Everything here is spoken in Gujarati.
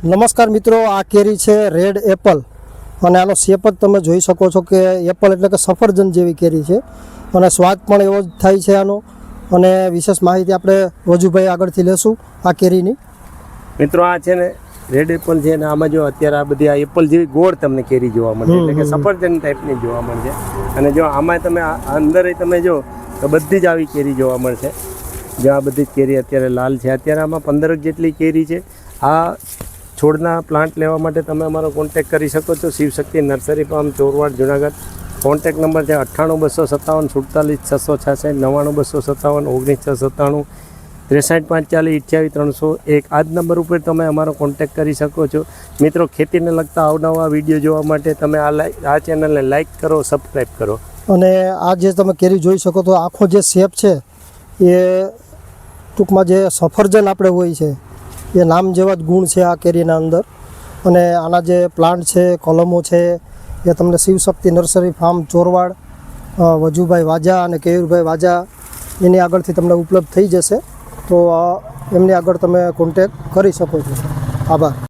નમસ્કાર મિત્રો, આ કેરી છે રેડ એપલ અને આનો શેપ જ તમે જોઈ શકો છો કે એપલ એટલે કે સફરજન જેવી કેરી છે અને સ્વાદ પણ એવો જ થાય છે આનો. અને વિશેષ માહિતી આપણે વજુભાઈ આગળથી લેશું આ કેરીની. મિત્રો આ છે ને રેડ એપલ છે ને આમાં જો અત્યારે આ બધી આ એપલ જેવી ગોળ તમને કેરી જોવા મળે, એટલે કે સફરજન ટાઈપની જોવા મળશે. અને જો આમાં તમે અંદર તમે જો તો બધી જ આવી કેરી જોવા મળશે. જો આ બધી જ કેરી અત્યારે લાલ છે. અત્યારે આમાં 15 જેટલી કેરી છે. આ છોડના પ્લાન્ટ લેવા માટે તમે અમારો કોન્ટેક કરી શકો છો. Shivshakti nursery farm, Chorwad, Junagadh. Contact number છે 98 257 47 666, 99 257 19 697, 63 540 28 301. આ જ નંબર ઉપર તમે અમારો કોન્ટેક કરી શકો છો. મિત્રો, ખેતીને લગતા અવનવા વિડીયો જોવા માટે તમે આ ચેનલને લાઇક કરો, સબસ્ક્રાઈબ કરો. અને આ જે તમે કેરી જોઈ શકો તો આખો જે શેપ છે એ ટૂંકમાં જે સફરજન આપણે હોય છે એ નામ જેવા જ ગુણ છે આ કેરીના અંદર. અને આના જે પ્લાન્ટ છે, કલમો છે એ તમને શિવશક્તિ નર્સરી ફાર્મ, ચોરવાડ, વજુભાઈ વાજા અને કેયુરભાઈ વાજા એની આગળથી તમને ઉપલબ્ધ થઈ જશે. તો એમની આગળ તમે કોન્ટેક કરી શકો છો. આભાર.